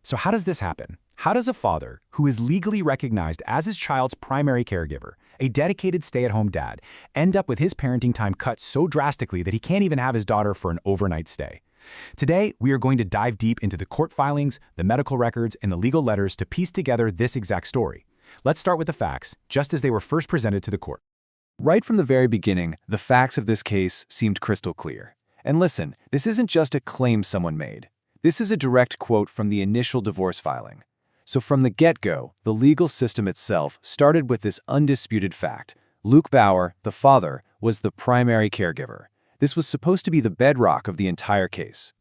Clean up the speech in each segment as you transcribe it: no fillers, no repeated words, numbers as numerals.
So how does this happen? How does a father, who is legally recognized as his child's primary caregiver, a dedicated stay-at-home dad, end up with his parenting time cut so drastically that he can't even have his daughter for an overnight stay? Today, we are going to dive deep into the court filings, the medical records, and the legal letters to piece together this exact story. Let's start with the facts, just as they were first presented to the court. Right from the very beginning, the facts of this case seemed crystal clear. And listen, this isn't just a claim someone made. This is a direct quote from the initial divorce filing. So from the get-go, the legal system itself started with this undisputed fact. Luke Bauer, the father, was the primary caregiver. This was supposed to be the bedrock of the entire case.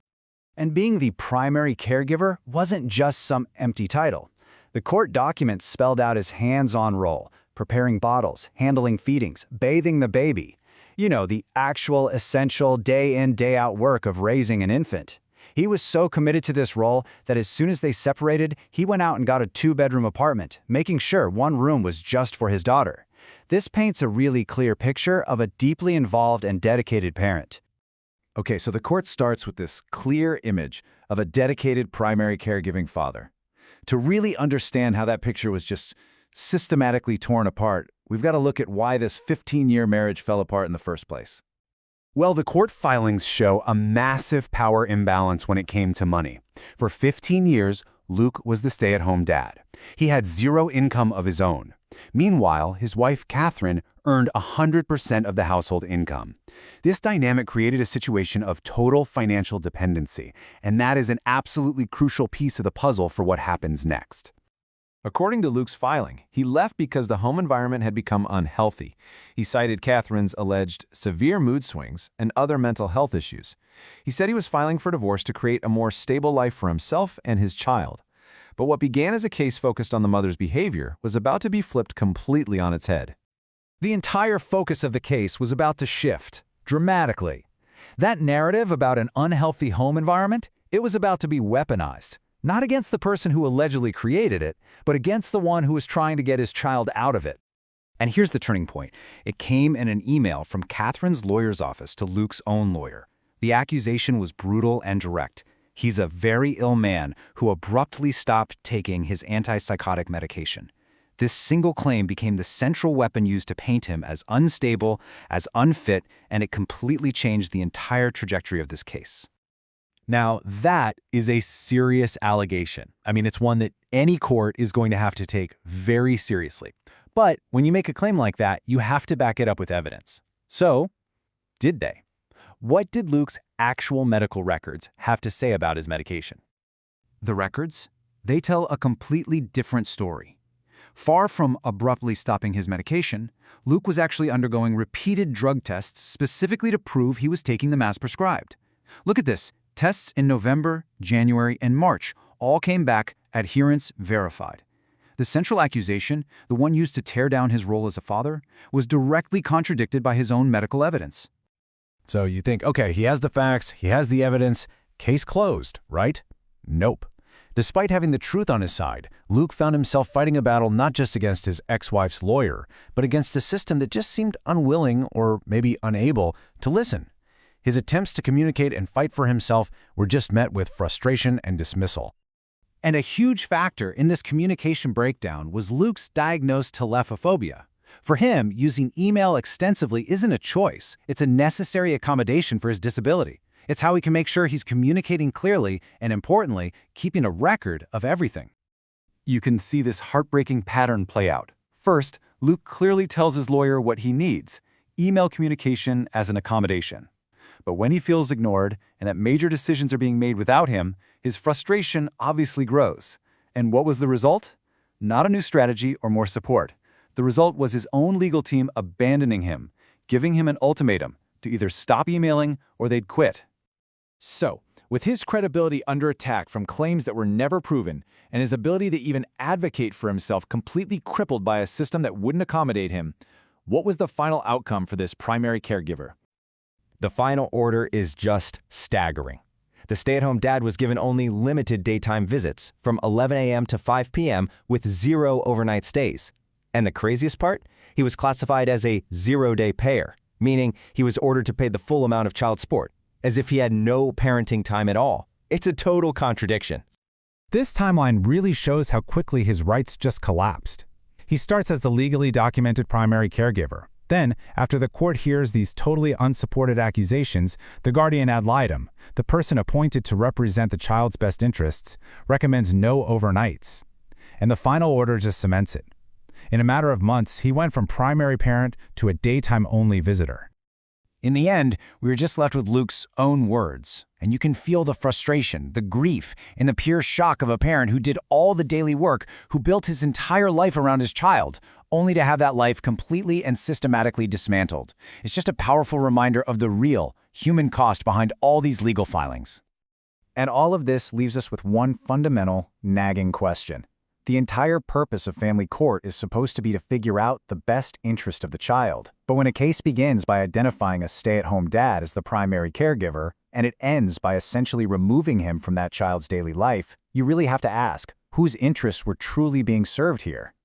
And being the primary caregiver wasn't just some empty title. The court documents spelled out his hands-on role, preparing bottles, handling feedings, bathing the baby. You know, the actual essential day-in, day-out work of raising an infant. He was so committed to this role that as soon as they separated, he went out and got a 2-bedroom apartment, making sure one room was just for his daughter. This paints a really clear picture of a deeply involved and dedicated parent. Okay, so the court starts with this clear image of a dedicated primary caregiving father. To really understand how that picture was just systematically torn apart, we've got to look at why this 15-year marriage fell apart in the first place. Well, the court filings show a massive power imbalance when it came to money. For 15 years, Luke was the stay-at-home dad. He had zero income of his own. Meanwhile, his wife, Catherine, earned 100% of the household income. This dynamic created a situation of total financial dependency, and that is an absolutely crucial piece of the puzzle for what happens next. According to Luke's filing, he left because the home environment had become unhealthy. He cited Catherine's alleged severe mood swings and other mental health issues. He said he was filing for divorce to create a more stable life for himself and his child. But what began as a case focused on the mother's behavior was about to be flipped completely on its head. The entire focus of the case was about to shift, dramatically. That narrative about an unhealthy home environment, it was about to be weaponized. Not against the person who allegedly created it, but against the one who was trying to get his child out of it. And here's the turning point. It came in an email from Catherine's lawyer's office to Luke's own lawyer. The accusation was brutal and direct. He's a very ill man who abruptly stopped taking his antipsychotic medication. This single claim became the central weapon used to paint him as unstable, as unfit, and it completely changed the entire trajectory of this case. Now, that is a serious allegation. I mean, it's one that any court is going to have to take very seriously. But when you make a claim like that, you have to back it up with evidence. So, did they? What did Luke's actual medical records have to say about his medication? The records? They tell a completely different story. Far from abruptly stopping his medication, Luke was actually undergoing repeated drug tests specifically to prove he was taking them as prescribed. Look at this. Tests in November, January, and March all came back adherence verified. The central accusation, the one used to tear down his role as a father, was directly contradicted by his own medical evidence. So you think, okay, he has the facts, he has the evidence, case closed, right? Nope. Despite having the truth on his side, Luke found himself fighting a battle not just against his ex-wife's lawyer, but against a system that just seemed unwilling or maybe unable to listen. His attempts to communicate and fight for himself were just met with frustration and dismissal. And a huge factor in this communication breakdown was Luke's diagnosed telephophobia. For him, using email extensively isn't a choice. It's a necessary accommodation for his disability. It's how he can make sure he's communicating clearly and, importantly, keeping a record of everything. You can see this heartbreaking pattern play out. First, Luke clearly tells his lawyer what he needs, email communication as an accommodation. But when he feels ignored and that major decisions are being made without him, his frustration obviously grows. And what was the result? Not a new strategy or more support. The result was his own legal team abandoning him, giving him an ultimatum to either stop emailing or they'd quit. So, with his credibility under attack from claims that were never proven, and his ability to even advocate for himself completely crippled by a system that wouldn't accommodate him, what was the final outcome for this primary caregiver? The final order is just staggering. The stay-at-home dad was given only limited daytime visits from 11 a.m. to 5 p.m. with 0 overnight stays. And the craziest part? He was classified as a zero-day payer, meaning he was ordered to pay the full amount of child support, as if he had no parenting time at all. It's a total contradiction. This timeline really shows how quickly his rights just collapsed. He starts as the legally documented primary caregiver. Then, after the court hears these totally unsupported accusations, the guardian ad litem, the person appointed to represent the child's best interests, recommends no overnights. And the final order just cements it. In a matter of months, he went from primary parent to a daytime-only visitor. In the end, we were just left with Luke's own words, and you can feel the frustration, the grief, and the pure shock of a parent who did all the daily work, who built his entire life around his child, only to have that life completely and systematically dismantled. It's just a powerful reminder of the real, human cost behind all these legal filings. And all of this leaves us with one fundamental, nagging question. The entire purpose of family court is supposed to be to figure out the best interest of the child. But when a case begins by identifying a stay-at-home dad as the primary caregiver, and it ends by essentially removing him from that child's daily life, you really have to ask, whose interests were truly being served here?